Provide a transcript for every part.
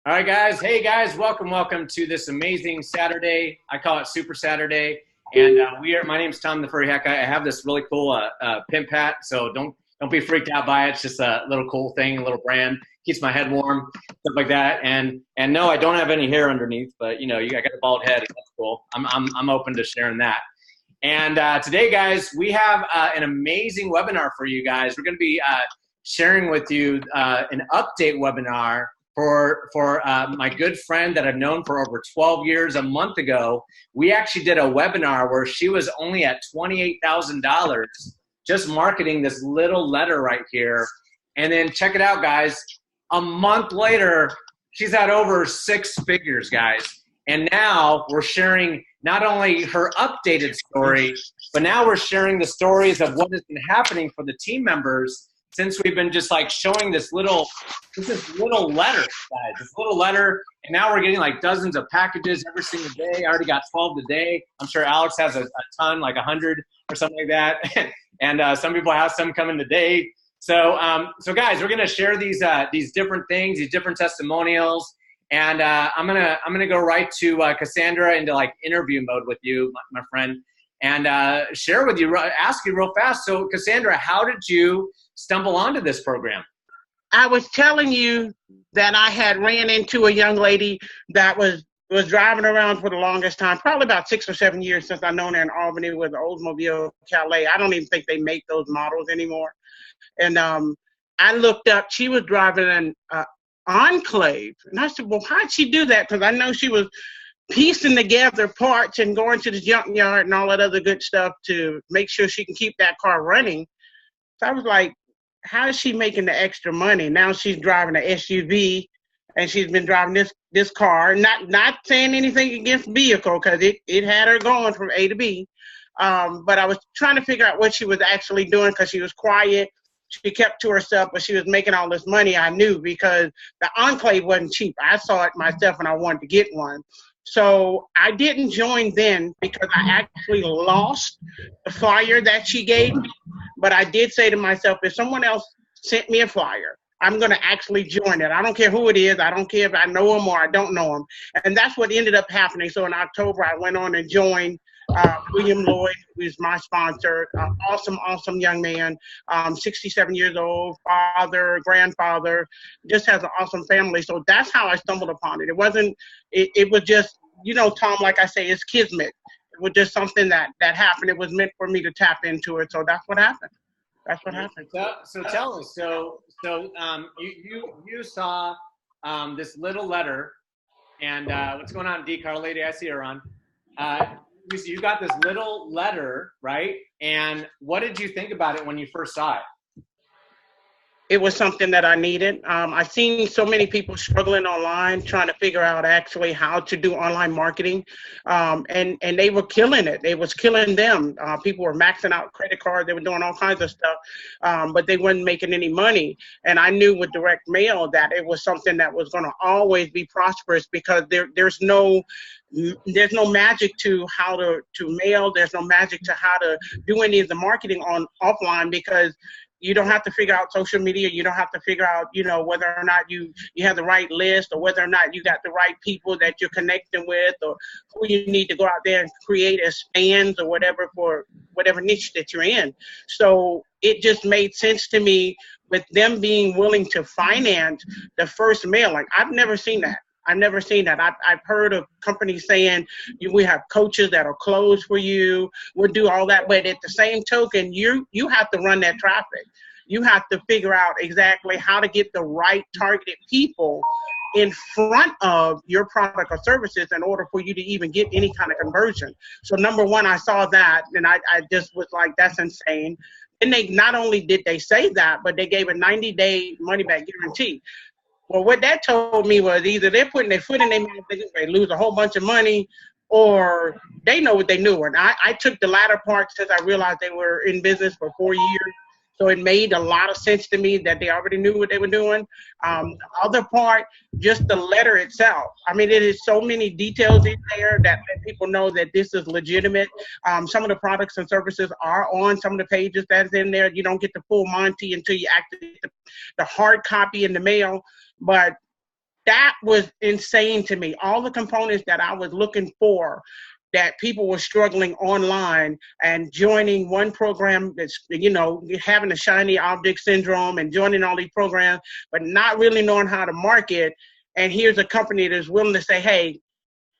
All right, guys. Hey, guys. Welcome to this amazing Saturday. I call it Super Saturday. And my name's Tom the Furry Hack. I have this really cool pimp hat, so don't be freaked out by it. It's just a little cool thing, a little brand. Keeps my head warm, stuff like that. And no, I don't have any hair underneath, but I got a bald head. And that's cool. I'm open to sharing that. And today, guys, we have an amazing webinar for you guys. We're going to be sharing with you an update webinar for my good friend that I've known for over 12 years. A month ago, we actually did a webinar where she was only at $28,000 just marketing this little letter right here. And then check it out, guys. A month later, she's at over 6 figures, guys. And now we're sharing not only her updated story, but now we're sharing the stories of what has been happening for the team members since we've been just like showing this little letter, guys, this little letter, and now we're getting like dozens of packages every single day. I already got 12 today. I'm sure Alex has a ton, like 100 or something like that. And some people have some coming today. So guys, we're gonna share these different things, these different testimonials, and I'm gonna go right to Cassandra into like interview mode with you, my friend, and share with you, ask you real fast. So Cassandra, how did you stumble onto this program? I was telling you that I had ran into a young lady that was driving around for the longest time, probably about 6 or 7 years since I've known her in Albany with the Oldsmobile Calais. I don't even think they make those models anymore. And I looked up, she was driving an Enclave. And I said, well, how'd she do that? Because I know she was piecing together parts and going to the junkyard and all that other good stuff to make sure she can keep that car running. So I was like, how is she making the extra money? Now she's driving an SUV, and she's been driving this car. Not saying anything against vehicle, because it had her going from A to B. But I was trying to figure out what she was actually doing, because she was quiet. She kept to herself, but she was making all this money. I knew, because the Enclave wasn't cheap. I saw it myself, and I wanted to get one. So I didn't join then, because I actually lost the flyer that she gave me. But I did say to myself, if someone else sent me a flyer, I'm going to actually join it. I don't care who it is. I don't care if I know them or I don't know them. And that's what ended up happening. So in October, I went on and joined William Lloyd, who is my sponsor. Awesome young man, 67 years old, father, grandfather, just has an awesome family. So that's how I stumbled upon it. It was just, Tom, like I say, it's kismet. It was just something that happened. It was meant for me to tap into it. So that's what happened. That's what happened. So tell us. So you saw this little letter, and what's going on, D. Carl Lady? I see her on. You got this little letter, right? And what did you think about it when you first saw it? It was something that I needed. I've seen so many people struggling online, trying to figure out actually how to do online marketing. And they were killing it. It was killing them. People were maxing out credit cards. They were doing all kinds of stuff, but they weren't making any money. And I knew with direct mail that it was something that was going to always be prosperous, because there's no magic to how to mail. There's no magic to how to do any of the marketing on offline, because you don't have to figure out social media. You don't have to figure out, whether or not you have the right list, or whether or not you got the right people that you're connecting with, or who you need to go out there and create as fans or whatever for whatever niche that you're in. So it just made sense to me with them being willing to finance the first mailing. I've never seen that. I've heard of companies saying, we have coaches that'll close for you, we'll do all that. But at the same token, you have to run that traffic. You have to figure out exactly how to get the right targeted people in front of your product or services in order for you to even get any kind of conversion. So number one, I saw that, and I just was like, that's insane. And they not only did they say that, but they gave a 90-day money-back guarantee. Well, what that told me was either they're putting their foot in their mouth, they lose a whole bunch of money, or they know what they knew. And I took the latter part, since I realized they were in business for 4 years. So it made a lot of sense to me that they already knew what they were doing. The other part, just the letter itself. I mean, it is so many details in there that let people know that this is legitimate. Some of the products and services are on some of the pages that's in there. You don't get the full Monty until you activate the hard copy in the mail. But that was insane to me. All the components that I was looking for, that people were struggling online and joining one program that's, having a shiny object syndrome and joining all these programs, but not really knowing how to market. And here's a company that's willing to say, hey,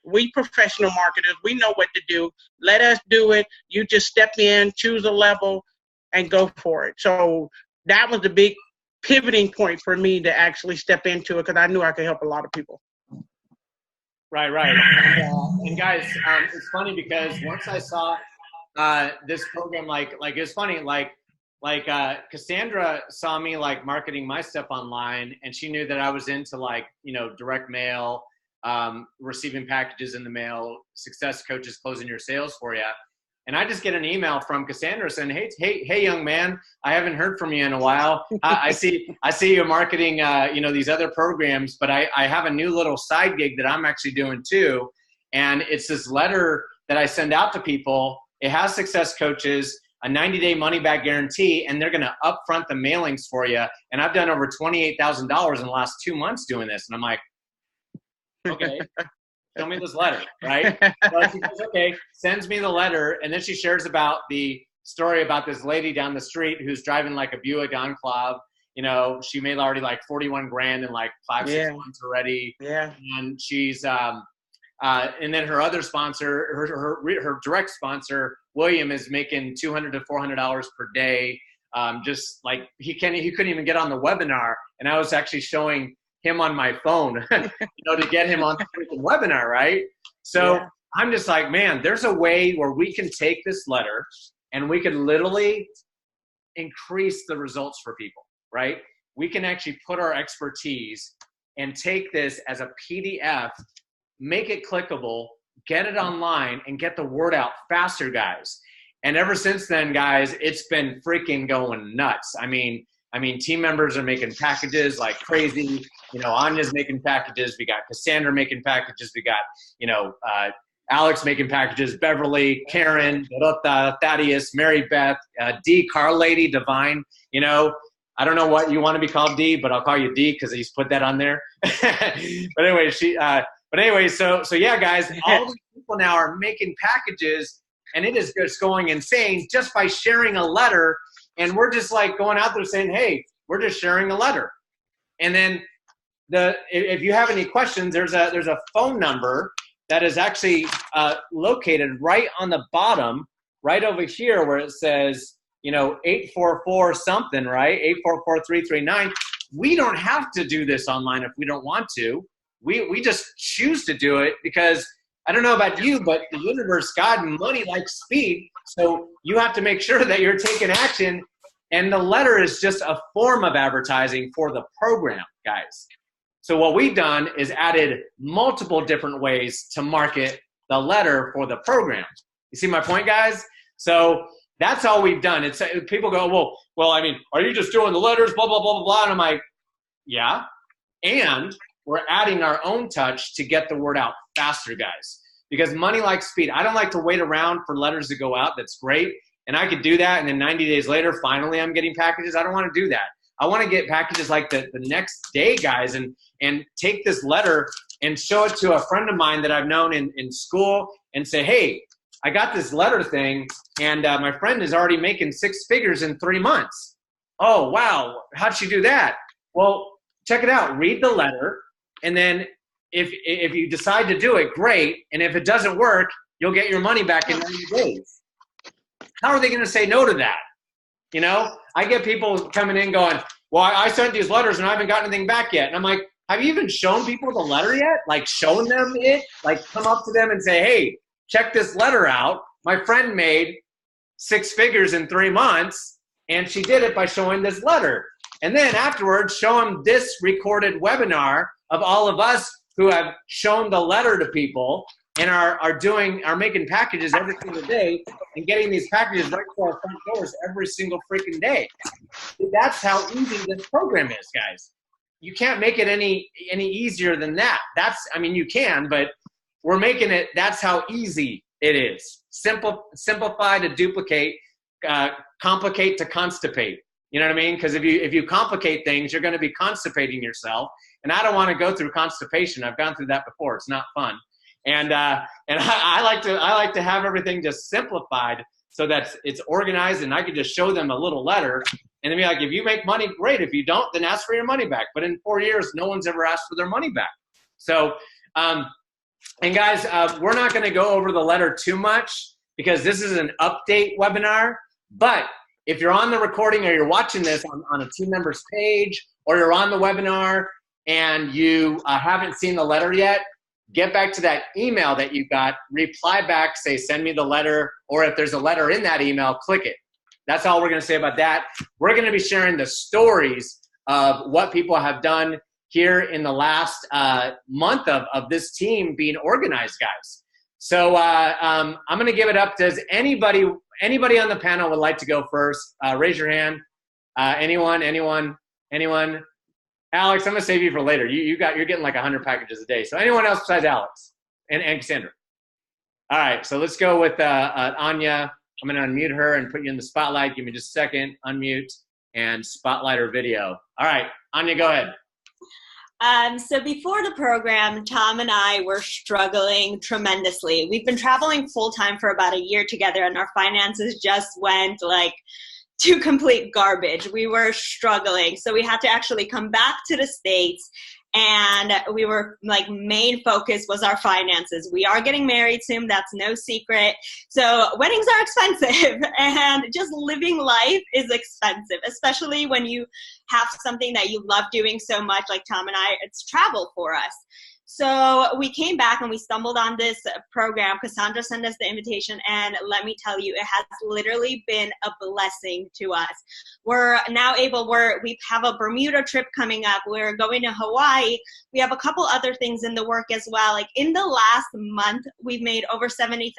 we professional marketers, we know what to do. Let us do it. You just step in, choose a level, and go for it. So that was the big pivoting point for me to actually step into it, because I knew I could help a lot of people. Right. And guys, it's funny because once I saw this program, like it's funny, Cassandra saw me like marketing my stuff online, and she knew that I was into direct mail, receiving packages in the mail, success coaches closing your sales for you. And I just get an email from Cassandra saying, hey, young man, I haven't heard from you in a while. I see you marketing, these other programs, but I have a new little side gig that I'm actually doing too. And it's this letter that I send out to people. It has success coaches, a 90-day money-back guarantee, and they're going to upfront the mailings for you. And I've done over $28,000 in the last 2 months doing this. And I'm like, okay. Show me this letter, right? So she goes, okay, sends me the letter, and then she shares about the story about this lady down the street who's driving like a Buick Enclave. She made already like 41 grand in like 5-6 months already. Yeah. And she's and then her other sponsor, her direct sponsor, William, is making $200 to $400 per day. Just like he couldn't even get on the webinar, and I was actually showing him on my phone, to get him on the webinar, right? So I'm just like, man, there's a way where we can take this letter and we can literally increase the results for people, right? We can actually put our expertise and take this as a PDF, make it clickable, get it online, and get the word out faster, guys. And ever since then, guys, it's been freaking going nuts. I mean, team members are making packages like crazy. Anya's making packages. We got Cassandra making packages. We got, Alex making packages, Beverly, Karen, Dorota, Thaddeus, Mary Beth, D, Carl Lady, Divine. I don't know what you want to be called, D, but I'll call you D because he's put that on there. But anyway, so yeah, guys, all these people now are making packages, and it is just going insane just by sharing a letter. And we're just like going out there saying, hey, we're just sharing a letter. And then if you have any questions, there's a phone number that is actually located right on the bottom, right over here where it says, 844 something, right? 844-339. We don't have to do this online if we don't want to. We just choose to do it because I don't know about you, but the universe, God, money likes speed. So you have to make sure that you're taking action. And the letter is just a form of advertising for the program, guys. So what we've done is added multiple different ways to market the letter for the program. You see my point, guys? So that's all we've done. It's people go, well, I mean, are you just doing the letters, blah, blah, blah, blah, blah. And I'm like, yeah. And we're adding our own touch to get the word out faster, guys. Because money likes speed. I don't like to wait around for letters to go out. That's great. And I could do that. And then 90 days later, finally, I'm getting packages. I don't want to do that. I want to get packages like the next day, guys, and take this letter and show it to a friend of mine that I've known in school and say, hey, I got this letter thing, and my friend is already making 6 figures in 3 months. Oh, wow. How'd she do that? Well, check it out. Read the letter, and then if you decide to do it, great. And if it doesn't work, you'll get your money back in 90 days. How are they going to say no to that? I get people coming in going, well, I sent these letters and I haven't got anything back yet. And I'm like, have you even shown people the letter yet? Like shown them it? Like come up to them and say, hey, check this letter out. My friend made 6 figures in 3 months and she did it by showing this letter. And then afterwards, show them this recorded webinar of all of us who have shown the letter to people and are making packages every single day and getting these packages right to our front doors every single freaking day. That's how easy this program is, guys. You can't make it any easier than that. You can, but we're making it, that's how easy it is. Simplify to duplicate, complicate to constipate. You know what I mean? Because if you complicate things, you're going to be constipating yourself. And I don't want to go through constipation. I've gone through that before. It's not fun. And I like to have everything just simplified so that it's organized, and I could just show them a little letter and then be like, if you make money, great. If you don't, then ask for your money back. But in 4 years, no one's ever asked for their money back. So, and guys, we're not going to go over the letter too much because this is an update webinar. But if you're on the recording or you're watching this on a team member's page, or you're on the webinar and you haven't seen the letter yet, get back to that email that you got, reply back, say, send me the letter, or if there's a letter in that email, click it. That's all we're going to say about that. We're going to be sharing the stories of what people have done here in the last month of this team being organized, guys. So I'm going to give it up. Does anybody on the panel would like to go first? Raise your hand. Anyone? Alex, I'm going to save you for later. You're getting like 100 packages a day. So anyone else besides Alex and Cassandra? All right, so let's go with Anya. I'm going to unmute her and put you in the spotlight. Give me just a second. Unmute and spotlight her video. All right, Anya, go ahead. So before the program, Tom and I were struggling tremendously. We've been traveling full-time for about a year together, and our finances just went like to complete garbage. We were struggling. So we had to actually come back to the States, and we were like, main focus was our finances. We are getting married soon. That's no secret. So weddings are expensive, and just living life is expensive, especially when you have something that you love doing so much, like Tom and I. It's travel for us. So we came back and we stumbled on this program. Cassandra sent us the invitation, and let me tell you, it has literally been a blessing to us. We're now we have a Bermuda trip coming up. We're going to Hawaii. We have a couple other things in the work as well. Like in the last month, we've made over $70,000,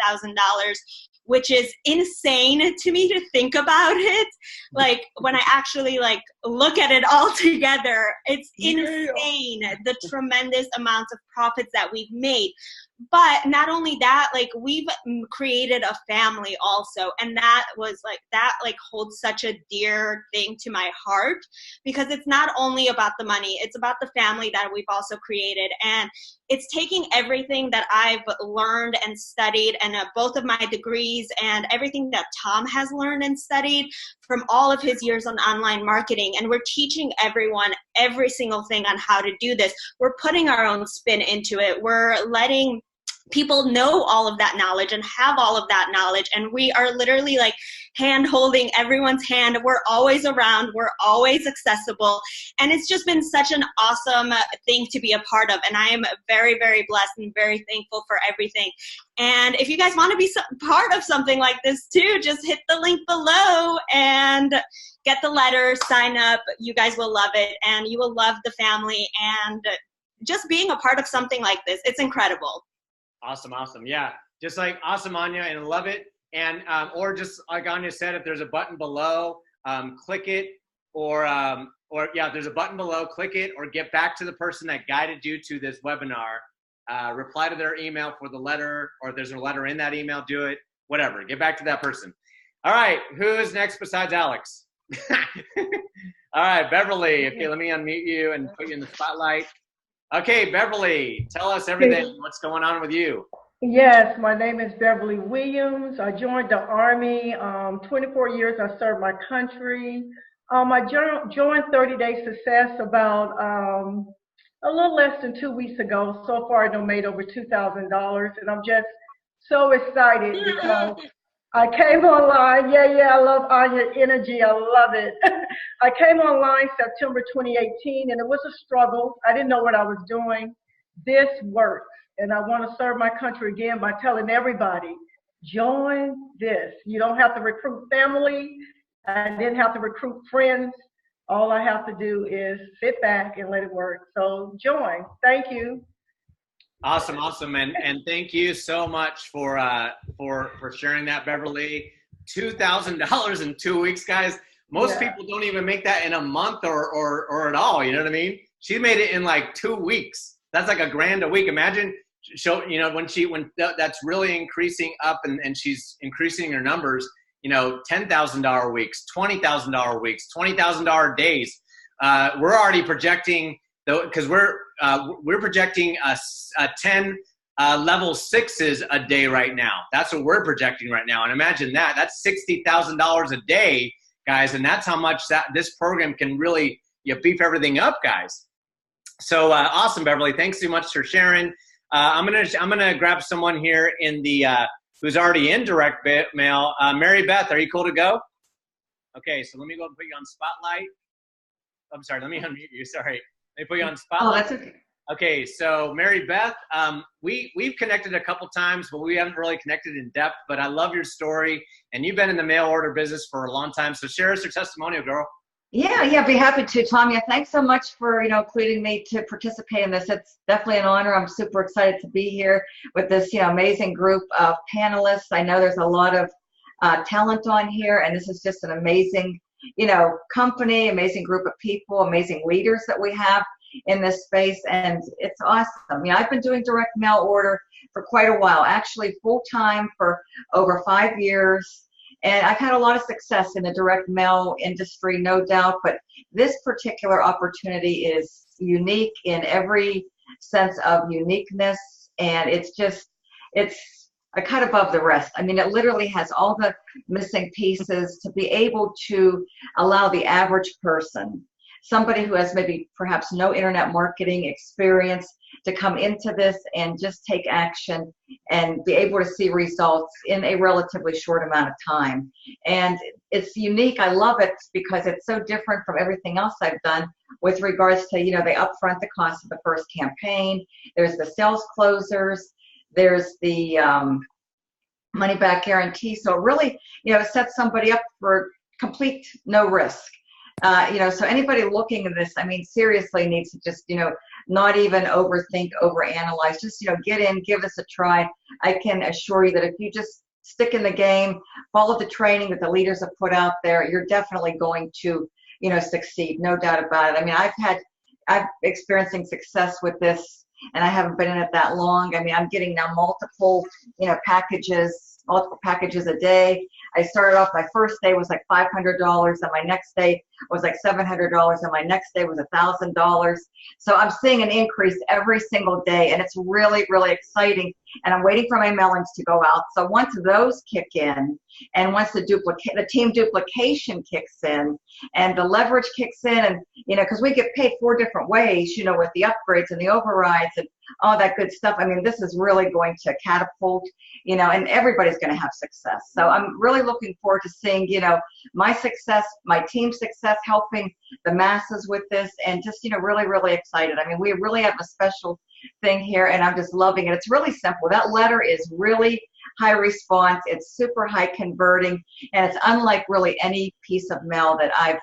which is insane to me to think about it. Like when I actually like look at it all together, it's insane, the tremendous amounts of profits that we've made. But not only that, like we've created a family also. And that holds such a dear thing to my heart, because it's not only about the money, it's about the family that we've also created. And it's taking everything that I've learned and studied, and both of my degrees and everything that Tom has learned and studied from all of his years on online marketing. And we're teaching everyone every single thing on how to do this. We're putting our own spin into it. We're letting people know all of that knowledge and have all of that knowledge. And we are literally like hand holding everyone's hand. We're always around. We're always accessible. And it's just been such an awesome thing to be a part of. And I am very, very blessed and very thankful for everything. And if you guys want to be part of something like this too, just hit the link below and get the letter, sign up. You guys will love it, and you will love the family, and just being a part of something like this. It's incredible. Awesome. Yeah, just like awesome, Anya, and love it. And or just like Anya said, if there's a button below, click it, or yeah, there's a button below, click it, or get back to the person that guided you to this webinar. Reply to their email for the letter, or if there's a letter in that email, do it. Whatever. Get back to that person. All right, who is next besides Alex? All right, Beverly. Okay, let me unmute you and put you in the spotlight. Okay, Beverly, tell us everything. What's going on with you? Yes, my name is Beverly Williams. I joined the Army. 24 years I served my country. I joined 30 Day Success about a little less than 2 weeks ago. So far, I made over $2,000, and I'm just so excited because I came online. Yeah, I love Anya's energy. I love it. I came online September 2018, and it was a struggle. I didn't know what I was doing. This works, and I want to serve my country again by telling everybody, join this. You don't have to recruit family. I didn't have to recruit friends. All I have to do is sit back and let it work. So join. Thank you. Awesome, and thank you so much for sharing that, Beverly. $2,000 in 2 weeks, guys. Most people don't even make that in a month or at all. You know what I mean? She made it in like 2 weeks. That's like $1,000 a week. Imagine, when that's really increasing up and she's increasing her numbers. $10,000 weeks, $20,000 weeks, $20,000 days. We're already projecting though, because we're projecting a 10 level 6s a day right now. That's what we're projecting right now. And imagine that. That's $60,000 a day, guys. And that's how much this program can really beef everything up, guys. So awesome, Beverly. Thanks so much for sharing. I'm gonna grab someone here in the who's already in direct mail. Mary Beth, are you cool to go? Okay, so let me go and put you on Spotlight. I'm sorry, let me unmute you. Sorry, let me put you on Spotlight. Oh, that's okay. Okay, so Mary Beth, we've connected a couple times, but we haven't really connected in depth. But I love your story, and you've been in the mail order business for a long time. So share us your testimonial, girl. Yeah, be happy to, Tom. Yeah, thanks so much for including me to participate in this. It's definitely an honor. I'm super excited to be here with this amazing group of panelists. I know there's a lot of talent on here, and this is just an amazing company, amazing group of people, amazing leaders that we have in this space, and it's awesome. I've been doing direct mail order for quite a while, actually full-time for over 5 years. And I've had a lot of success in the direct mail industry, no doubt, but this particular opportunity is unique in every sense of uniqueness, and it's a cut above the rest. It literally has all the missing pieces to be able to allow the average person, somebody who has maybe perhaps no internet marketing experience, to come into this and just take action and be able to see results in a relatively short amount of time. And it's unique. I love it because it's so different from everything else I've done with regards to, they upfront the cost of the first campaign. There's the sales closers. There's the money back guarantee. So it really, sets somebody up for complete no risk. So anybody looking at this, seriously needs to just, not even overthink, overanalyze, just, get in, give this a try. I can assure you that if you just stick in the game, follow the training that the leaders have put out there, you're definitely going to, succeed, no doubt about it. I'm experiencing success with this, and I haven't been in it that long. I'm getting now multiple packages a day. I started off, my first day was like $500, and my next day was like $700, and my next day was $1,000. So I'm seeing an increase every single day, and it's really, really exciting. And I'm waiting for my mailings to go out. So once those kick in, and once the team duplication kicks in, and the leverage kicks in, and because we get paid 4 different ways, with the upgrades and the overrides and all that good stuff. This is really going to catapult, and everybody's going to have success. So I'm really looking forward to seeing, my success, my team's success, helping the masses with this, and just, really, really excited. We really have a special thing here, and I'm just loving it. It's really simple. That letter is really high response. It's super high converting, and it's unlike really any piece of mail that I've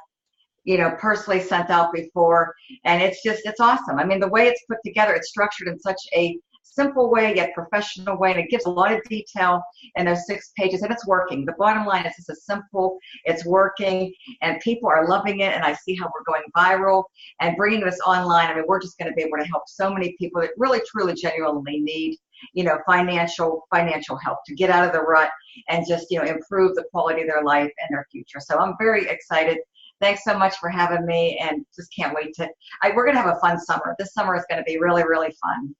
personally sent out before. And it's awesome. The way it's put together, it's structured in such a simple way yet professional way, and it gives a lot of detail in those 6 pages, and it's working. The bottom line is it's simple, it's working, and people are loving it, and I see how we're going viral and bringing this online. We're just going to be able to help so many people that really, truly, genuinely need financial help to get out of the rut and just improve the quality of their life and their future. So I'm very excited. Thanks so much for having me, and just can't wait we're going to have a fun summer. This summer is going to be really, really fun.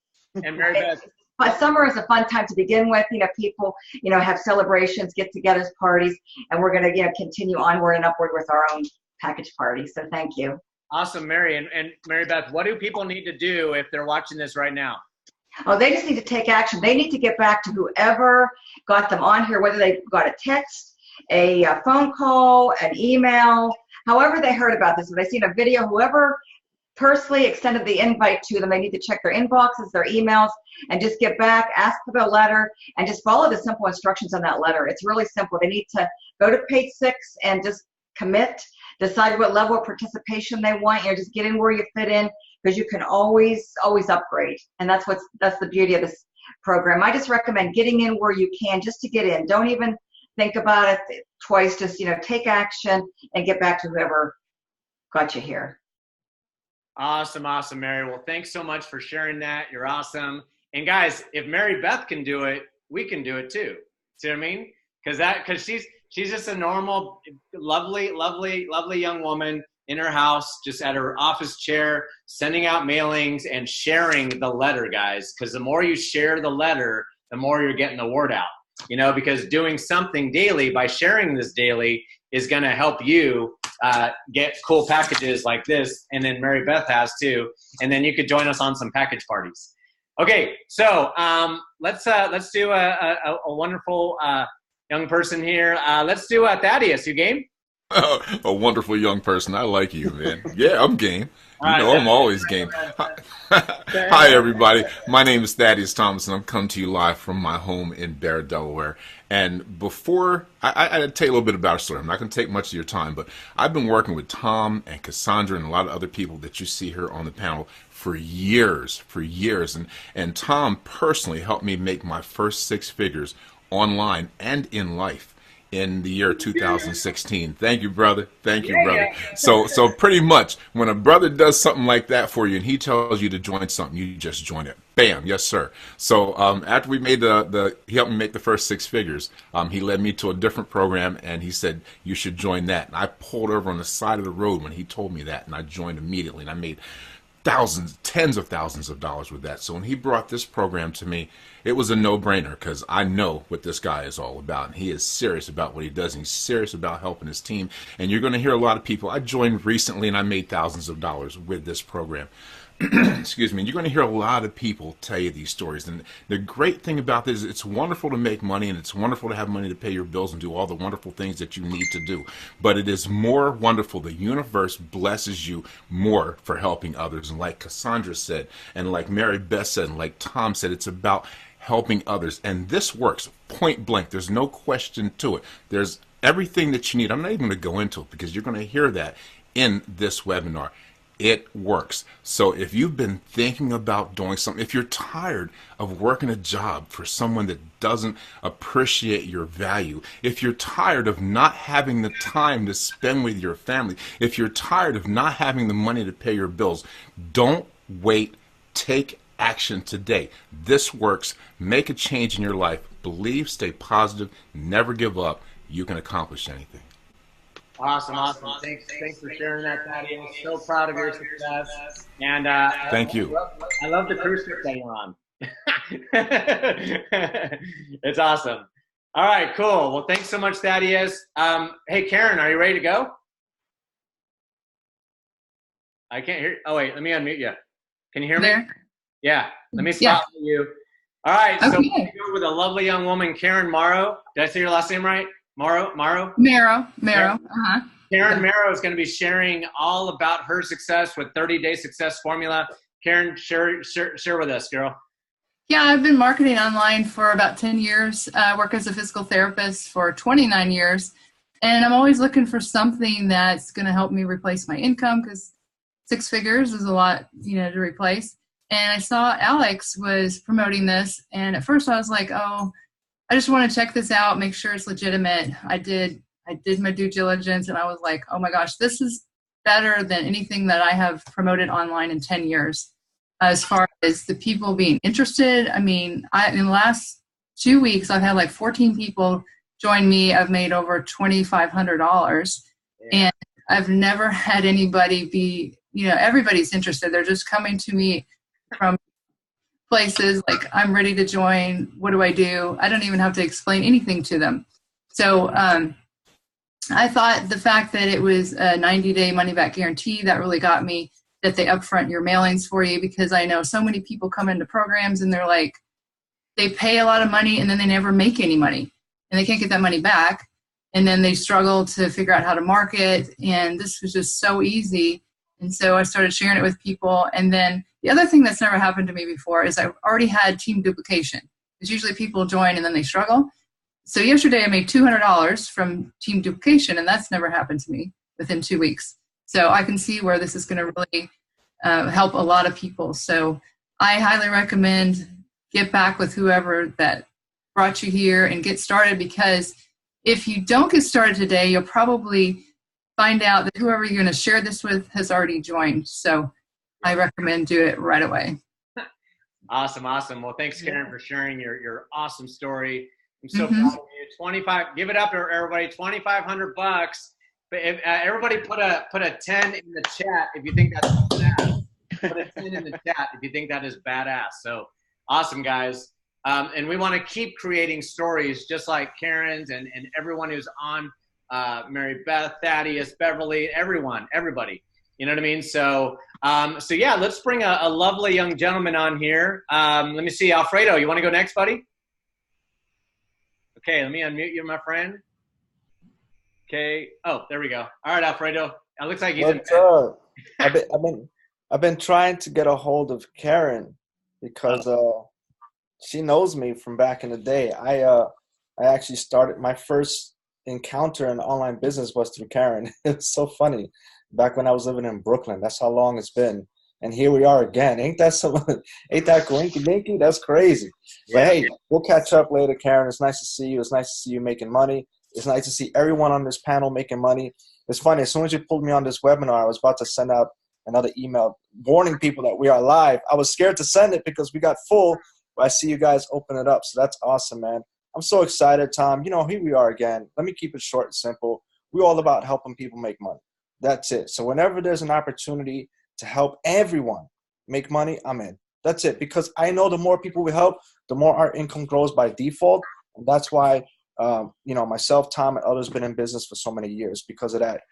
And Mary Beth, but summer is a fun time to begin with. People, have celebrations, get-togethers, parties, and we're going to, continue onward and upward with our own package party. So thank you. Awesome, Mary. And Mary Beth, what do people need to do if they're watching this right now? Oh, they just need to take action. They need to get back to whoever got them on here, whether they got a text, a phone call, an email, however they heard about this. If they seen a video, whoever personally extended the invite to them, they need to check their inboxes, their emails, and just get back, ask for the letter, and just follow the simple instructions on that letter. It's really simple. They need to go to page 6 and just commit, decide what level of participation they want. Just get in where you fit in, because you can always upgrade. And that's the beauty of this program. I just recommend getting in where you can, just to get in. Don't even think about it twice. Just, take action and get back to whoever got you here. Awesome, Mary. Well, thanks so much for sharing that. You're awesome. And guys, if Mary Beth can do it, we can do it too. See what I mean? Because she's just a normal, lovely young woman in her house, just at her office chair, sending out mailings and sharing the letter, guys. Because the more you share the letter, the more you're getting the word out. You know, because doing something daily, by sharing this daily, is going to help you get cool packages like this. And then Mary Beth has too. And then you could join us on some package parties. Okay, so let's do a wonderful young person here. Let's do Thaddeus. You game? A wonderful young person. I like you, man. Yeah, I'm game. You know, I'm always game. Hi, everybody. My name is Thaddeus Thomas, and I'm coming to you live from my home in Barrett, Delaware. And before, I tell you a little bit about our story. I'm not going to take much of your time, but I've been working with Tom and Cassandra and a lot of other people that you see here on the panel for years. And Tom personally helped me make my first 6 figures online and in life in the year 2016. Thank you, brother. Thank you, brother. So pretty much when a brother does something like that for you and he tells you to join something, you just join it. Bam. Yes, sir. So after we made he helped me make the first 6 figures, he led me to a different program and he said, you should join that. And I pulled over on the side of the road when he told me that, and I joined immediately, and I made thousands, tens of thousands of dollars with that. So when he brought this program to me, it was a no-brainer because I know what this guy is all about. And he is serious about what he does. And he's serious about helping his team. And you're going to hear a lot of people. I joined recently and I made thousands of dollars with this program. Excuse me. You're going to hear a lot of people tell you these stories. And the great thing about this is it's wonderful to make money and it's wonderful to have money to pay your bills and do all the wonderful things that you need to do. But it is more wonderful. The universe blesses you more for helping others. And like Cassandra said, and like Mary Beth said, and like Tom said, it's about helping others. And this works point blank. There's no question to it. There's everything that you need. I'm not even going to go into it because you're going to hear that in this webinar. It works. So if you've been thinking about doing something, if you're tired of working a job for someone that doesn't appreciate your value, if you're tired of not having the time to spend with your family, if you're tired of not having the money to pay your bills, don't wait. Take action today. This works. Make a change in your life. Believe, stay positive, never give up. You can accomplish anything. Awesome. Thanks for sharing that, Thaddeus. So proud of your success. And thank you. I love the cruise ship that you're on. It's awesome. All right, cool. Well, thanks so much, Thaddeus. Hey, Karen, are you ready to go? I can't hear. Oh wait, let me unmute you. Can you hear me? There. Yeah. Let me stop you. All right. Okay. So we're going to go with a lovely young woman, Karen Morrow. Did I say your last name right? Marrow? Marrow. Karen Marrow is going to be sharing all about her success with 30-day success formula. Karen, share with us, girl. Yeah, I've been marketing online for about 10 years. I work as a physical therapist for 29 years. And I'm always looking for something that's going to help me replace my income because 6 figures is a lot, to replace. And I saw Alex was promoting this. And at first I was like, oh, I just want to check this out, make sure it's legitimate. I did my due diligence and I was like, oh my gosh, this is better than anything that I have promoted online in 10 years. As far as the people being interested, I mean, in the last 2 weeks, I've had like 14 people join me. I've made over $2,500 and I've never had anybody be, everybody's interested. They're just coming to me from places like, I'm ready to join. What do? I don't even have to explain anything to them. So I thought the fact that it was a 90-day money-back guarantee, that really got me, that they upfront your mailings for you, because I know so many people come into programs and they're like, they pay a lot of money and then they never make any money and they can't get that money back. And then they struggle to figure out how to market. And this was just so easy. And so I started sharing it with people. And then the other thing that's never happened to me before is I've already had team duplication. Because usually people join and then they struggle. So yesterday I made $200 from team duplication, and that's never happened to me within 2 weeks. So I can see where this is going to really help a lot of people. So I highly recommend get back with whoever that brought you here and get started, because if you don't get started today, you'll probably find out that whoever you're going to share this with has already joined. So I recommend do it right away. Awesome. Well, thanks, Karen, for sharing your awesome story. I'm so proud of you. 25. Give it up, everybody. $2,500 But if, everybody put a 10 in the chat if you think that's badass. Put a 10 in the chat if you think that is badass. So awesome, guys. And we want to keep creating stories just like Karen's and everyone who's on, Mary Beth, Thaddeus, Beverly, everybody. You know what I mean? So, so yeah, let's bring a lovely young gentleman on here. Let me see, Alfredo, you want to go next, buddy? Okay, let me unmute you, my friend. Okay. Oh, there we go. All right, Alfredo. It looks like he's What's up? I've been trying to get a hold of Karen because she knows me from back in the day. I actually started my first encounter in online business was through Karen. It's so funny. Back when I was living in Brooklyn, that's how long it's been. And here we are again. Ain't that coinky dinky? That's crazy. But hey, we'll catch up later, Karen. It's nice to see you. It's nice to see you making money. It's nice to see everyone on this panel making money. It's funny. As soon as you pulled me on this webinar, I was about to send out another email warning people that we are live. I was scared to send it because we got full, but I see you guys open it up. So that's awesome, man. I'm so excited, Tom. You know, here we are again. Let me keep it short and simple. We're all about helping people make money. That's it. So whenever there's an opportunity to help everyone make money, I'm in. That's it. Because I know the more people we help, the more our income grows by default. And that's why, you know, myself, Tom, and others been in business for so many years because of that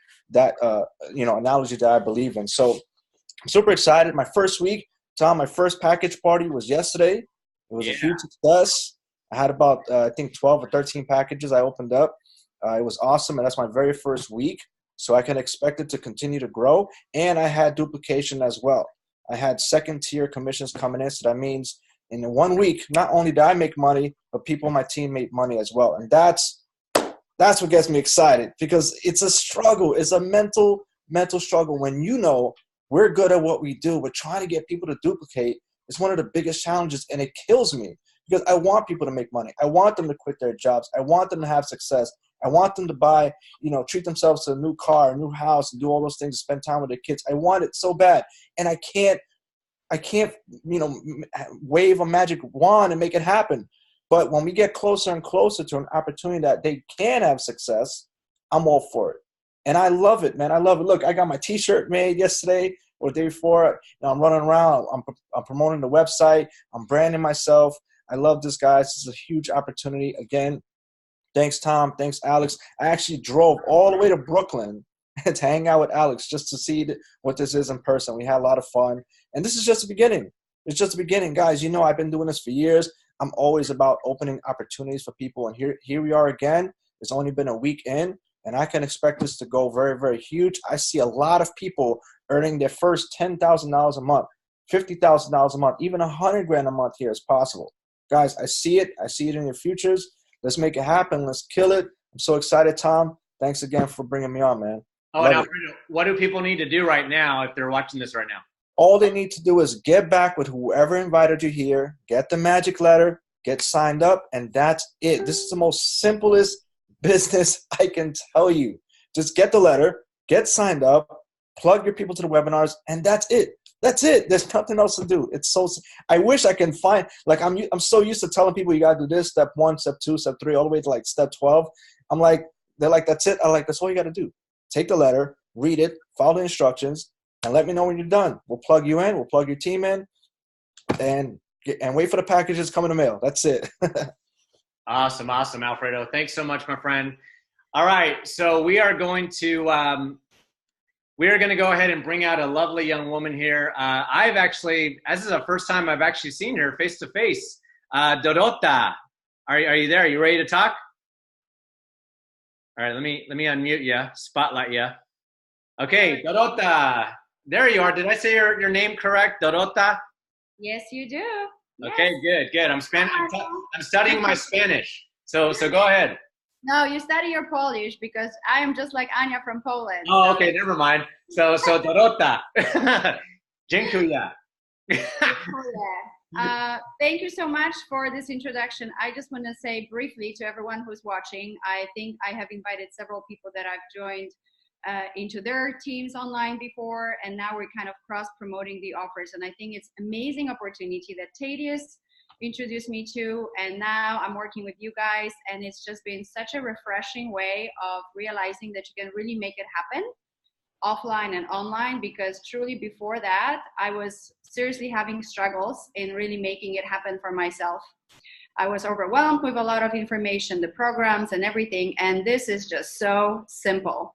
you know, analogy that I believe in. So I'm super excited. My first week, Tom, my first package party was yesterday. It was a huge success. I had about, I think, 12 or 13 packages I opened up. It was awesome, and that's my very first week. So I can expect it to continue to grow. And I had duplication as well. I had second-tier commissions coming in. So that means in 1 week, not only did I make money, but people on my team made money as well. And that's what gets me excited because it's a struggle. It's a mental struggle when you know we're good at what we do. We're trying to get people to duplicate. It's one of the biggest challenges, and it kills me because I want people to make money. I want them to quit their jobs. I want them to have success. I want them to buy, you know, treat themselves to a new car, a new house, and do all those things to spend time with their kids. I want it so bad, and I can't, you know, wave a magic wand and make it happen. But when we get closer and closer to an opportunity that they can have success, I'm all for it. And I love it, man. I love it. Look, I got my T-shirt made yesterday or the day before. You know, I'm running around. I'm promoting the website. I'm branding myself. I love this, guys. This is a huge opportunity. Again, thanks, Tom. Thanks, Alex. I actually drove all the way to Brooklyn to hang out with Alex just to see what this is in person. We had a lot of fun. And this is just the beginning. It's just the beginning. Guys, you know I've been doing this for years. I'm always about opening opportunities for people. And here we are again. It's only been a week in, and I can expect this to go very, very huge. I see a lot of people earning their first $10,000 a month, $50,000 a month, even $100,000 a month here is possible. Guys, I see it. I see it in your futures. Let's make it happen. Let's kill it. I'm so excited, Tom. Thanks again for bringing me on, man. Oh, now, what do people need to do right now if they're watching this right now? All they need to do is get back with whoever invited you here, get the magic letter, get signed up, and that's it. This is the most simplest business I can tell you. Just get the letter, get signed up, plug your people to the webinars, and that's it. That's it. There's nothing else to do. It's so. I wish I can find. Like I'm so used to telling people you gotta do this, step 1, step 2, step 3, all the way to like step 12. I'm like, they're like, that's it. I'm like, that's all you gotta do. Take the letter, read it, follow the instructions, and let me know when you're done. We'll plug you in. We'll plug your team in, and wait for the packages coming in the mail. That's it. Awesome, Alfredo. Thanks so much, my friend. All right, so we are going to go ahead and bring out a lovely young woman here. I've actually, this is the first time I've actually seen her face to face. Dorota, are you there? Are you ready to talk? All right, let me unmute you, spotlight you. Okay, Dorota, there you are. Did I say your name correct, Dorota? Yes, you do. Okay, yes. good. I'm studying my Spanish. So go ahead. No, you study your Polish because I am just like Anya from Poland. Oh, okay, never mind. So Dorota. Dziękuję. Thank you so much for this introduction. I just want to say briefly to everyone who's watching, I think I have invited several people that I've joined into their teams online before, and now we're kind of cross-promoting the offers. And I think it's amazing opportunity that Thaddeus introduced me to, and now I'm working with you guys, and it's just been such a refreshing way of realizing that you can really make it happen offline and online, because truly before that I was seriously having struggles in really making it happen for myself. I was overwhelmed with a lot of information, the programs and everything, and this is just so simple.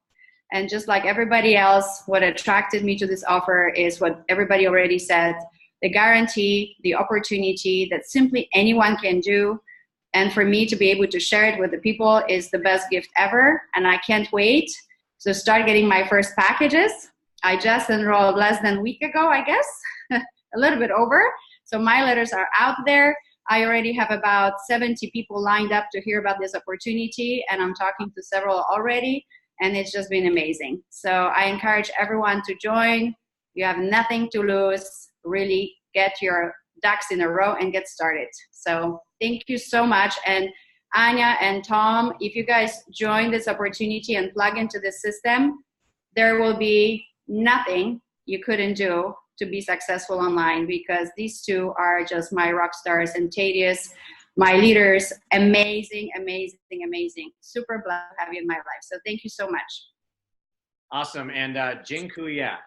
And just like everybody else, what attracted me to this offer is what everybody already said, the guarantee, the opportunity that simply anyone can do. And for me to be able to share it with the people is the best gift ever, and I can't wait. So start getting my first packages. I just enrolled less than a week ago, I guess, a little bit over. So my letters are out there. I already have about 70 people lined up to hear about this opportunity, and I'm talking to several already, and it's just been amazing. So I encourage everyone to join. You have nothing to lose. Really get your ducks in a row and get started. So thank you so much. And Anya and Tom, if you guys join this opportunity and plug into the system, there will be nothing you couldn't do to be successful online, because these two are just my rock stars, and Thaddeus, my leaders, amazing, amazing, amazing. Super blessed to have you in my life. So thank you so much. Awesome. And dziękuję.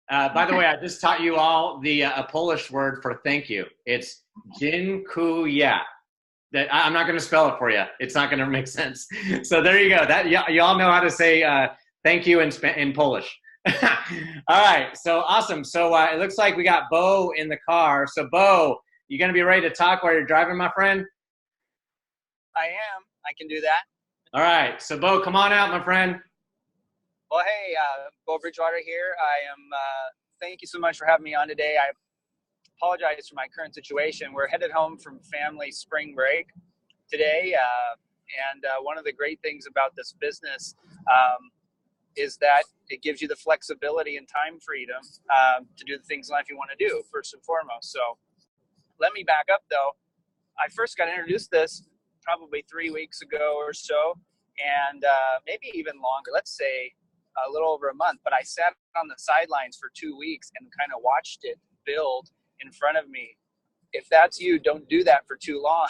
By the way, I just taught you all a Polish word for thank you. It's dziękuję. That I'm not going to spell it for you. It's not going to make sense. So there you go. That you all know how to say thank you in Polish. All right. So awesome. So it looks like we got Bo in the car. So Bo, you going to be ready to talk while you're driving, my friend? I am. I can do that. All right. So Bo, come on out, my friend. Well, hey, Bo Bridgewater here. I am. Thank you so much for having me on today. I apologize for my current situation. We're headed home from family spring break today, and one of the great things about this business is that it gives you the flexibility and time freedom to do the things in life you want to do, first and foremost. So let me back up, though. I first got introduced to this probably 3 weeks ago or so, and maybe even longer, let's say a little over a month. But I sat on the sidelines for 2 weeks and kind of watched it build in front of me. If that's you, don't do that for too long,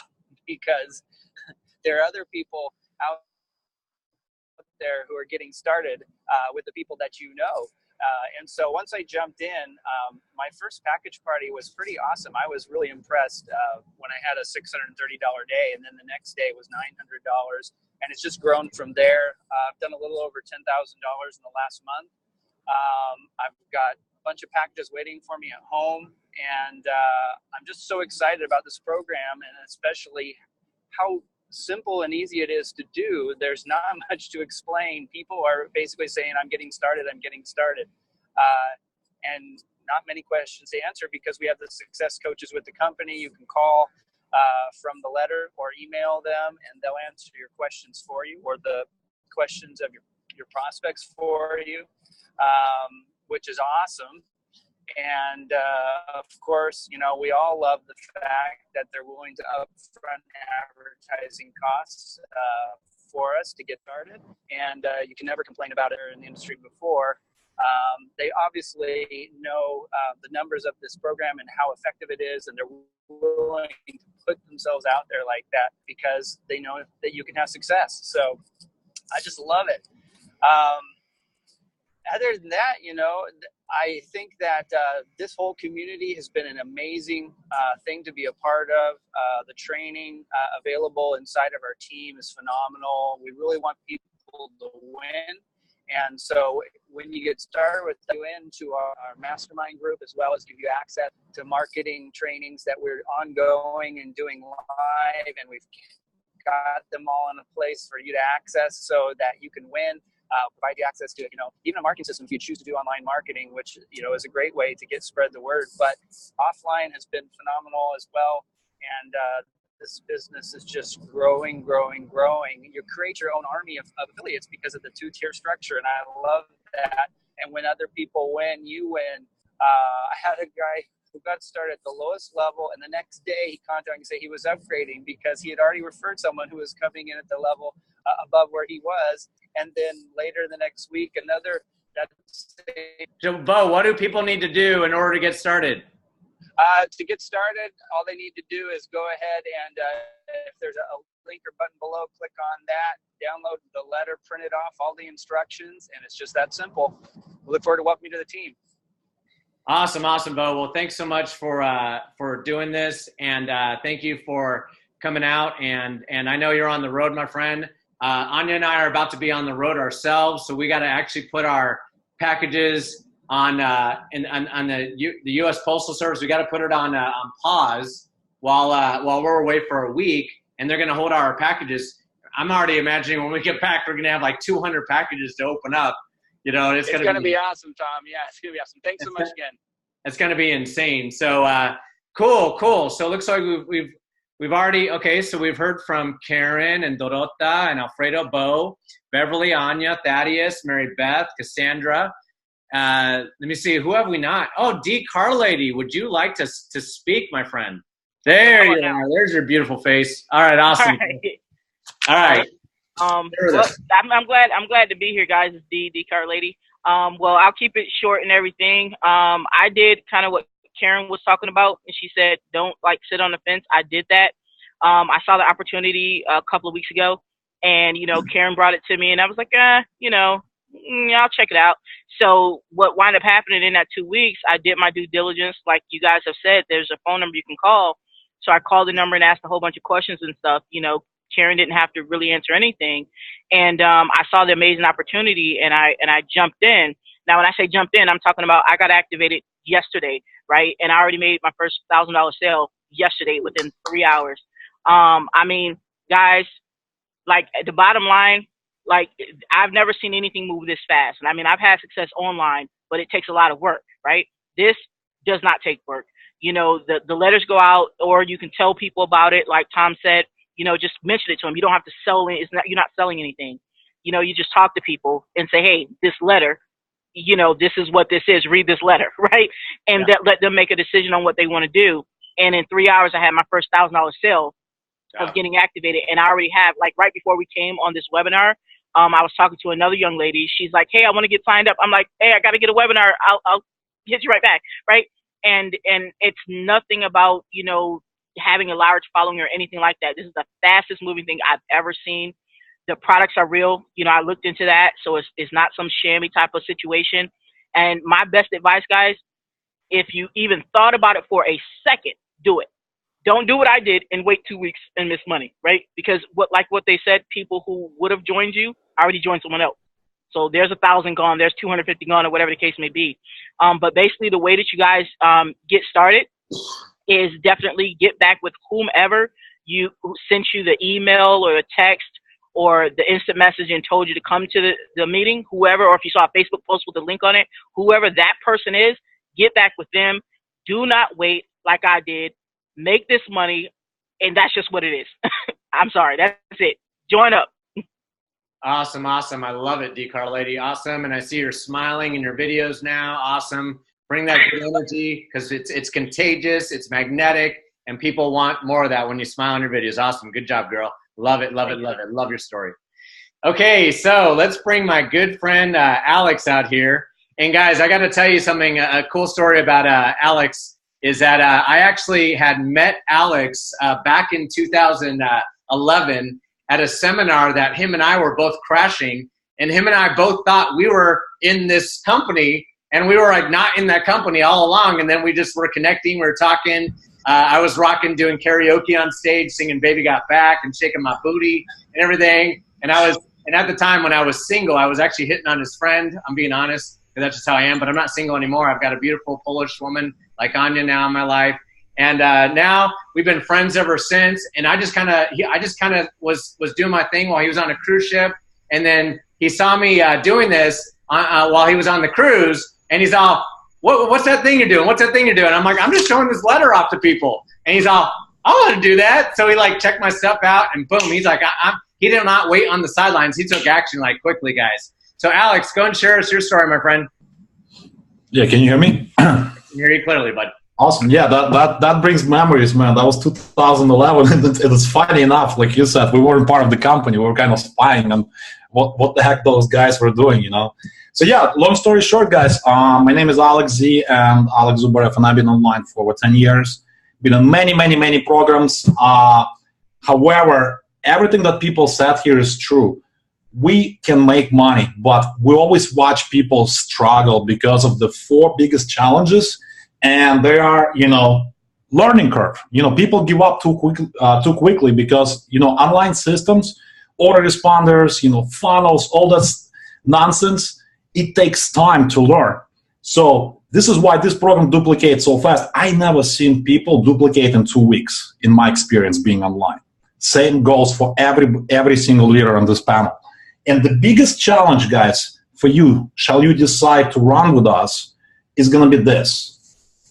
because there are other people out there who are getting started with the people that you know. And so once I jumped in, my first package party was pretty awesome. I was really impressed when I had a $630 day, and then the next day was $900, and it's just grown from there. I've done a little over $10,000 in the last month. I've got a bunch of packages waiting for me at home, and I'm just so excited about this program, and especially how simple and easy it is to do. There's not much to explain. People are basically saying, I'm getting started, and not many questions to answer, because we have the success coaches with the company. You can call from the letter or email them, and they'll answer your questions for you, or the questions of your prospects for you, which is awesome. And of course, you know, we all love the fact that they're willing to upfront advertising costs for us to get started. And you can never complain about it in the industry before. They obviously know the numbers of this program and how effective it is, and they're willing to put themselves out there like that because they know that you can have success. So I just love it. Other than that, you know, I think that this whole community has been an amazing thing to be a part of. The training available inside of our team is phenomenal. We really want people to win. And so when you get started with you into our mastermind group, as well as give you access to marketing trainings that we're ongoing and doing live, and we've got them all in a place for you to access so that you can win. Provide you access to, you know, even a marketing system if you choose to do online marketing, which, you know, is a great way to spread the word. But offline has been phenomenal as well. And this business is just growing. You create your own army of affiliates because of the two-tier structure. And I love that. And when other people win, you win. I had a guy who got started at the lowest level, and the next day he contacted me and said he was upgrading because he had already referred someone who was coming in at the level above where he was. And then later the next week, another. So, Bo, what do people need to do in order to get started? To get started, all they need to do is go ahead and if there's a link or button below, click on that, download the letter, print it off, all the instructions, and it's just that simple. We look forward to welcoming you to the team. Awesome, Bo. Well, thanks so much for doing this, and thank you for coming out. And I know you're on the road, my friend. Anya and I are about to be on the road ourselves, so we got to actually put our packages on the U.S. Postal Service. We got to put it on pause while we're away for a week, and they're going to hold our packages. I'm already imagining when we get back, we're going to have like 200 packages to open up. You know, it's going to be awesome, Tom. Yeah, it's going to be awesome. Thanks so much again. It's going to be insane. So cool. So it looks like we've already, okay, so we've heard from Karen and Dorota and Alfredo, Bo, Beverly, Anya, Thaddeus, Mary Beth, Cassandra. Let me see, who have we not? Oh, D. Carlady, would you like to speak, my friend? There you are. There's your beautiful face. All right, awesome. All right. Well, I'm glad to be here, guys. It's D. Carlady. Well, I'll keep it short and everything. I did kind of what Karen was talking about, and she said, don't sit on the fence. I did that. I saw the opportunity a couple of weeks ago, and, Karen brought it to me, and I was like, I'll check it out. So what wound up happening in that 2 weeks, I did my due diligence. Like you guys have said, there's a phone number you can call. So I called the number and asked a whole bunch of questions and stuff. Karen didn't have to really answer anything. And I saw the amazing opportunity, and I jumped in. Now, when I say jumped in, I'm talking about I got activated yesterday, right? And I already made my first $1,000 sale yesterday within 3 hours. I mean, guys, the bottom line, I've never seen anything move this fast. And I mean, I've had success online, but it takes a lot of work, right? This does not take work. The letters go out, or you can tell people about it. Like Tom said, just mention it to them. You don't have to sell it. You're not selling anything. You just talk to people and say, hey, this letter, this is what this is. Read this letter, right? And let them make a decision on what they want to do. And in 3 hours, I had my first $1,000 sale of getting activated. And I already have, right before we came on this webinar, I was talking to another young lady. She's like, hey, I want to get signed up. I'm like, hey, I got to get a webinar. I'll hit you right back, right? And it's nothing about, having a large following or anything like that. This is the fastest moving thing I've ever seen. The products are real. I looked into that. So it's not some shammy type of situation. And my best advice, guys, if you even thought about it for a second, do it. Don't do what I did and wait 2 weeks and miss money, right? Because what they said, people who would have joined you already joined someone else. So there's 1,000 gone, there's 250 gone, or whatever the case may be. But basically the way that you guys get started is definitely get back with whomever who sent you the email or a text or the instant message and told you to come to the meeting, whoever, or if you saw a Facebook post with a link on it, whoever that person is, get back with them. Do not wait like I did. Make this money, and that's just what it is. I'm sorry. That's it. Join up. Awesome. I love it, D. Carlady. Awesome. And I see you're smiling in your videos now. Awesome. Bring that good energy because it's contagious. It's magnetic, and people want more of that when you smile in your videos. Awesome. Good job, girl. Love it. Love your story. Okay, so let's bring my good friend Alex out here. And guys, I got to tell you something. A cool story about Alex is that I actually had met Alex back in 2011 at a seminar that him and I were both crashing, and him and I both thought we were in this company, and we were not in that company all along. And then we just were connecting, we were talking. I was doing karaoke on stage, singing "Baby Got Back" and shaking my booty and everything. And at the time when I was single, I was actually hitting on his friend. I'm being honest, because that's just how I am. But I'm not single anymore. I've got a beautiful Polish woman like Anya now in my life. And now we've been friends ever since. And I just kind of was doing my thing while he was on a cruise ship. And then he saw me doing this while he was on the cruise. And he's all, what's that thing you're doing? What's that thing you're doing? I'm like, I'm just showing this letter off to people. And he's all, I want to do that. So he checked my stuff out, and boom, he's like, he did not wait on the sidelines. He took action quickly, guys. So Alex, go and share us your story, my friend. Yeah, can you hear me? I can hear you clearly, bud. Awesome. Yeah, that brings memories, man. That was 2011. It was funny enough, like you said, we weren't part of the company. We were kind of spying on what the heck those guys were doing, So yeah, long story short, guys, my name is Alex Z and Alex Zubarev, and I've been online for over 10 years. Been on many programs. However, everything that people said here is true. We can make money, but we always watch people struggle because of the 4 biggest challenges, and they are, learning curve. People give up too quickly because, online systems, autoresponders, funnels, all that nonsense, it takes time to learn. So this is why this program duplicates so fast. I never seen people duplicate in 2 weeks, in my experience being online. Same goes for every single leader on this panel. And the biggest challenge, guys, for you, shall you decide to run with us, is going to be this.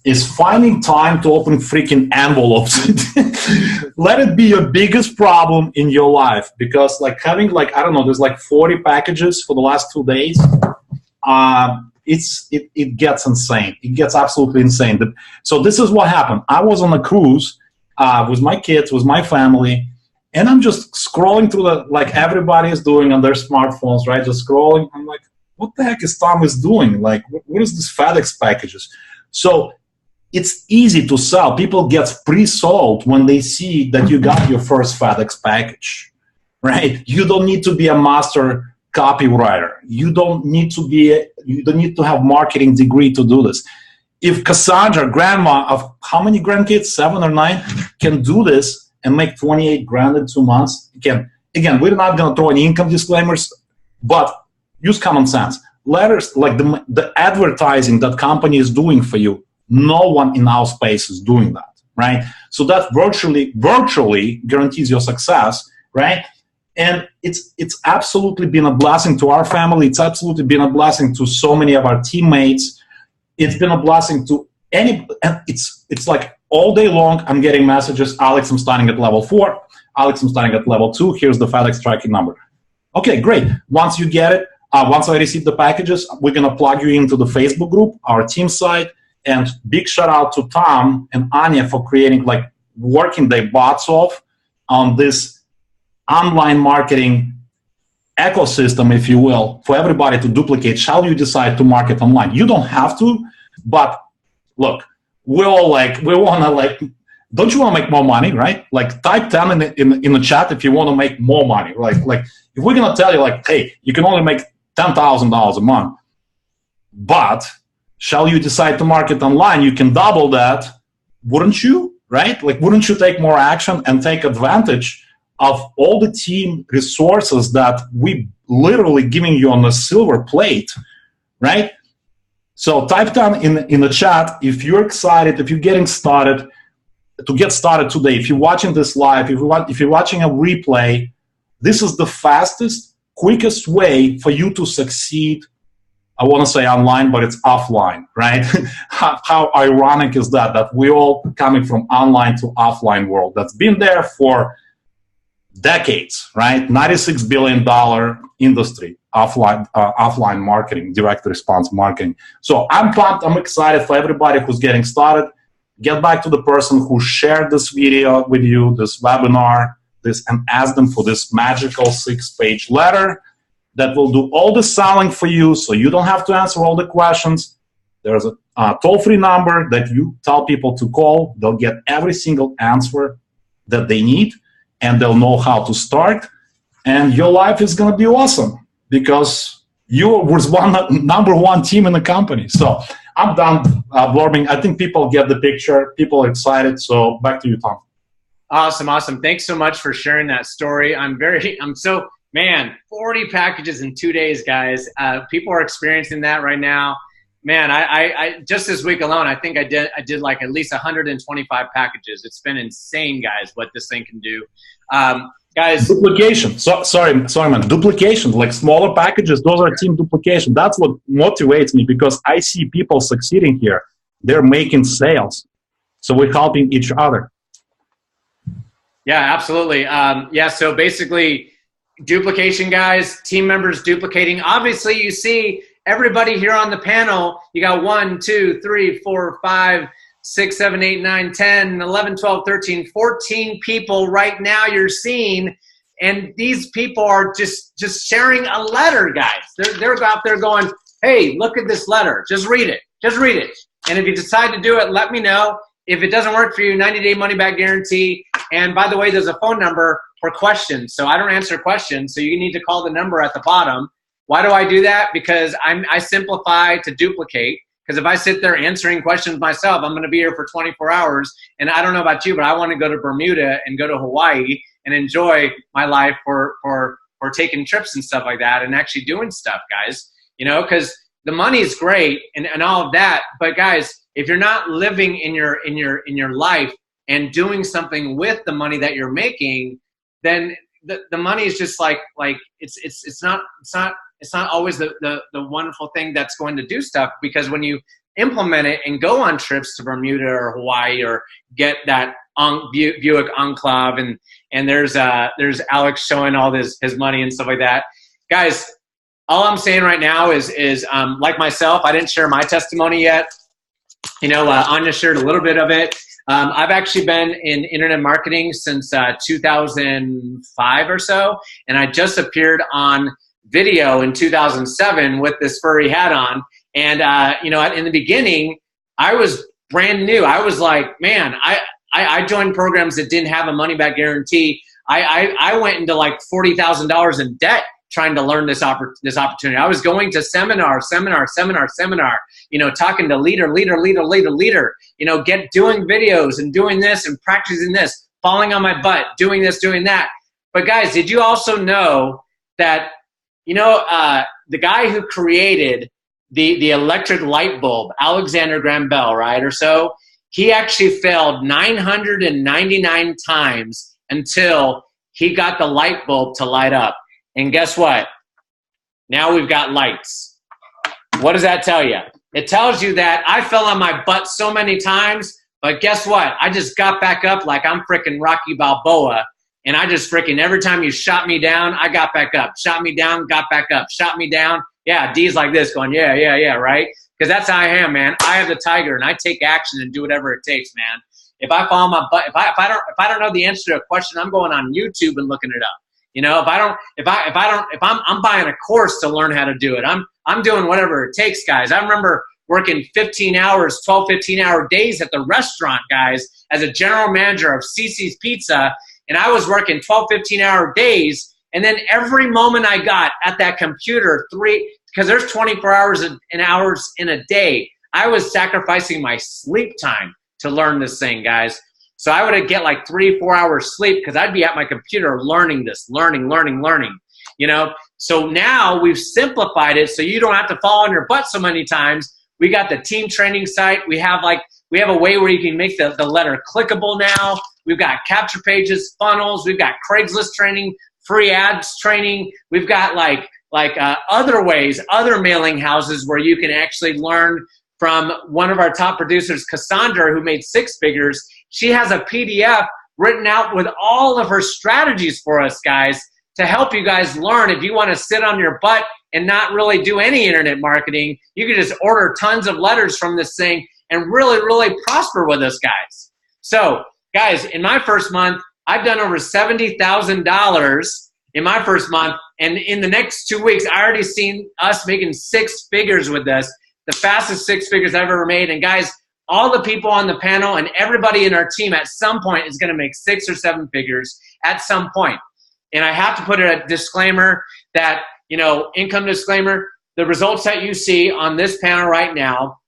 Is finding time to open freaking envelopes. Let it be your biggest problem in your life, because having I don't know, there's 40 packages for the last 2 days. It gets insane. It gets absolutely insane. So this is what happened. I was on a cruise with my kids, with my family, and I'm just scrolling through everybody is doing on their smartphones, right? Just scrolling. I'm like, what the heck is Thomas doing? What is this FedEx packages? So it's easy to sell. People get pre-sold when they see that you got your first FedEx package, right? You don't need to be a master copywriter. You don't need to have marketing degree to do this. If Cassandra, grandma of how many grandkids, 7 or 9, can do this and make 28 grand in 2 months, again, we're not going to throw any income disclaimers, but use common sense. Letters like the advertising that company is doing for you, no one in our space is doing that, right? So that virtually guarantees your success, right? And it's absolutely been a blessing to our family. It's absolutely been a blessing to so many of our teammates. It's been a blessing to and it's like all day long I'm getting messages, Alex, I'm starting at level 4. Alex, I'm starting at level 2. Here's the FedEx tracking number. Okay, great. Once you get it, once I receive the packages, we're going to plug you into the Facebook group, our team site. And big shout out to Tom and Anya for creating, working their butts off on this online marketing ecosystem, if you will, for everybody to duplicate. Shall you decide to market online? You don't have to, but look, we're all we want to don't you want to make more money, right? Type 10 in the chat if you want to make more money. If we're going to tell you, hey, you can only make $10,000 a month, but shall you decide to market online, you can double that, wouldn't you, right? Wouldn't you take more action and take advantage of all the team resources that we literally giving you on a silver plate, right? So type down in the chat if you're excited, if you're getting started, to get started today. If you're watching this live, if you're watching a replay, this is the fastest, quickest way for you to succeed. I want to say online, but it's offline, right? How ironic is that we're all coming from online to offline world that's been there for decades, right? $96 billion industry, offline marketing, direct response marketing. So I'm pumped. I'm excited for everybody who's getting started. Get back to the person who shared this video with you, this webinar, and ask them for this magical 6-page letter that will do all the selling for you, so you don't have to answer all the questions. There's a toll-free number that you tell people to call. They'll get every single answer that they need, and they'll know how to start. And your life is going to be awesome because you was number one team in the company. So I'm done blurbing. I think people get the picture. People are excited. So back to you, Tom. Awesome. Thanks so much for sharing that story. Man, 40 packages in 2 days, guys. People are experiencing that right now. Man, I just this week alone, I think I did at least 125 packages. It's been insane, guys, what this thing can do. Guys, duplication. Sorry, man. Duplication, smaller packages. Those are team duplication. That's what motivates me because I see people succeeding here. They're making sales, so we're helping each other. Yeah, absolutely. So basically, duplication, guys. Team members duplicating. Obviously, you see everybody here on the panel. You got 1, 2, 3, 4, 5, 6, 7, 8, 9, 10, 11, 12, 13, 14 people right now you're seeing. And these people are just sharing a letter, guys. They're out there going, hey, look at this letter. Just read it. Just read it. And if you decide to do it, let me know. If it doesn't work for you, 90-day money-back guarantee. And by the way, there's a phone number for questions. So I don't answer questions, so you need to call the number at the bottom. Why do I do that? Because I simplify to duplicate. Because if I sit there answering questions myself, I'm going to be here for 24 hours. And I don't know about you, but I want to go to Bermuda and go to Hawaii and enjoy my life for taking trips and stuff like that and actually doing stuff, guys. You know, because the money's great and all of that. But guys, if you're not living in your life and doing something with the money that you're making, then the money is just like it's not always the wonderful thing that's going to do stuff, because when you implement it and go on trips to Bermuda or Hawaii or get that Buick Enclave and there's Alex showing all his money and stuff like that, guys. All I'm saying right now is like myself, I didn't share my testimony yet. You know, Anya shared a little bit of it. I've actually been in internet marketing since 2005 or so, and I just appeared on video in 2007 with this furry hat on. And, you know, in the beginning, I was brand new. I was like, man, I joined programs that didn't have a money-back guarantee. I went into like $40,000 in debt trying to learn this opportunity. I was going to seminar, you know, talking to leader, you know, doing videos and doing this and practicing this, falling on my butt, doing this, doing that. But guys, did you also know that, you know, the guy who created the electric light bulb, Alexander Graham Bell, right, or so, he actually failed 999 times until he got the light bulb to light up. And guess what? Now we've got lights. What does that tell you? It tells you that I fell on my butt so many times, but guess what? I just got back up like I'm freaking Rocky Balboa, and I just freaking, every time you shot me down, I got back up. Shot me down, got back up. Shot me down. Yeah, D's like this going, yeah, right? Because that's how I am, man. I have the tiger, and I take action and do whatever it takes, man. If I fall on my butt, if I don't know the answer to a question, I'm going on YouTube and looking it up. You know, I'm buying a course to learn how to do it. I'm doing whatever it takes, guys. I remember working 15-hour days at the restaurant, guys, as a general manager of CC's Pizza, and I was working 15-hour days, and then every moment I got at that computer, because there's 24 hours in a day, I was sacrificing my sleep time to learn this thing, guys. So I would get like 3-4 hours sleep because I'd be at my computer learning this, learning, you know. So now we've simplified it so you don't have to fall on your butt so many times. We got the team training site. We have a way where you can make the letter clickable now. We've got capture pages, funnels. We've got Craigslist training, free ads training. We've got other ways, other mailing houses where you can actually learn from one of our top producers, Cassandra, who made 6 figures. She has a PDF written out with all of her strategies for us, guys, to help you guys learn. If you want to sit on your butt and not really do any internet marketing, you can just order tons of letters from this thing and really prosper with us, guys. So, guys, in my first month, I've done over $70,000 in my first month, and in the next 2 weeks, I already seen us making 6 figures with this, the fastest 6 figures I've ever made. And guys, all the people on the panel and everybody in our team at some point is going to make 6 or 7 figures at some point. And I have to put a disclaimer that, you know, income disclaimer, the results that you see on this panel right now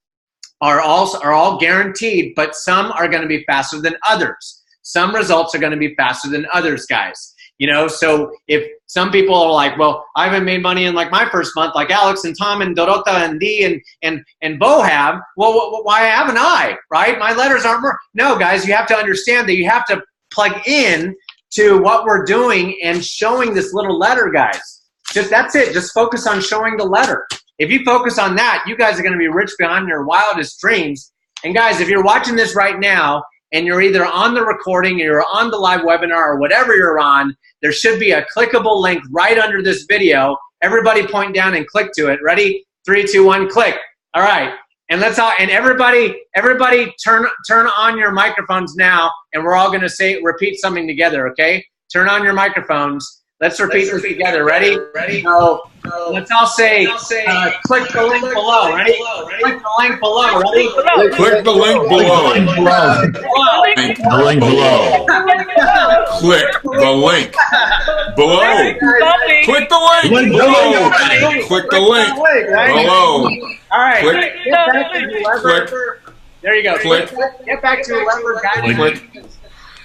are all guaranteed, but some are going to be faster than others. Some results are going to be faster than others, guys. You know, so if some people are like, well, I haven't made money in like my first month, like Alex and Tom and Dorota and Dee and Bo have, well, why haven't I, right? My letters aren't more. No, guys, you have to understand that you have to plug in to what we're doing and showing this little letter, guys. That's it. Just focus on showing the letter. If you focus on that, you guys are going to be rich beyond your wildest dreams. And guys, if you're watching this right now and you're either on the recording or you're on the live webinar or whatever you're on, there should be a clickable link right under this video. Everybody point down and click to it. Ready? 3, 2, 1, click. All right. And everybody turn on your microphones now, and we're all going to repeat something together, okay? Turn on your microphones. Let's repeat this together. Ready? So let's all say, click the link below. Ready? Click the link below. Ready? Click the link below. Click the link below. Click the link below. Click the link below. Click the link below. All right. Click. Get back to whoever. There you go. Click. Get back to whoever got this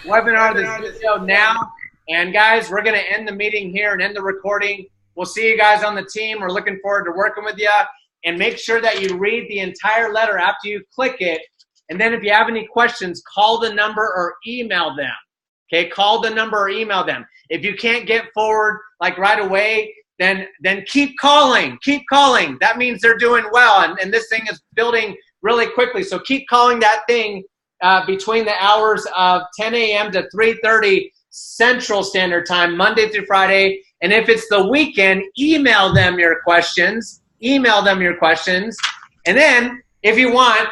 webinar, this video now. And guys, we're going to end the meeting here and end the recording. We'll see you guys on the team. We're looking forward to working with you. And make sure that you read the entire letter after you click it. And then if you have any questions, call the number or email them. Okay, call the number or email them. If you can't get forward like right away, then keep calling. Keep calling. That means they're doing well. And this thing is building really quickly. So keep calling that thing between the hours of 10 a.m. to 3:30 Central Standard Time, Monday through Friday. And if it's the weekend, email them your questions. Email them your questions. And then if you want,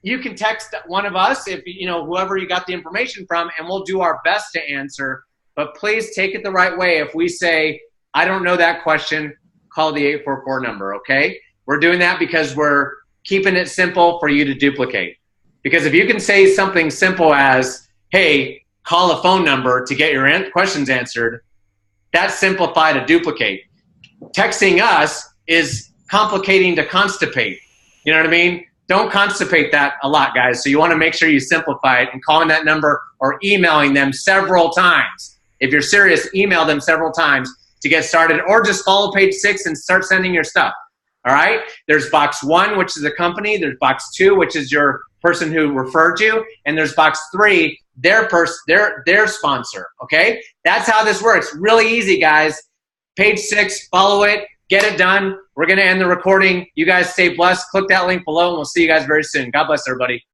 you can text one of us, if you know, whoever you got the information from, and we'll do our best to answer. But please take it the right way. If we say, I don't know that question, call the 844 number, okay? We're doing that because we're keeping it simple for you to duplicate. Because if you can say something simple as, hey, call a phone number to get your questions answered, that's simplified to duplicate. Texting us is complicating to constipate. You know what I mean? Don't constipate that a lot, guys. So you want to make sure you simplify it and calling that number or emailing them several times. If you're serious, email them several times to get started, or just follow page 6 and start sending your stuff. All right? There's box 1, which is the company. There's box 2, which is your person who referred you, and there's box 3, their sponsor. Okay? That's how this works. Really easy, guys. Page 6, follow it, get it done. We're going to end the recording. You guys stay blessed. Click that link below, and we'll see you guys very soon. God bless everybody.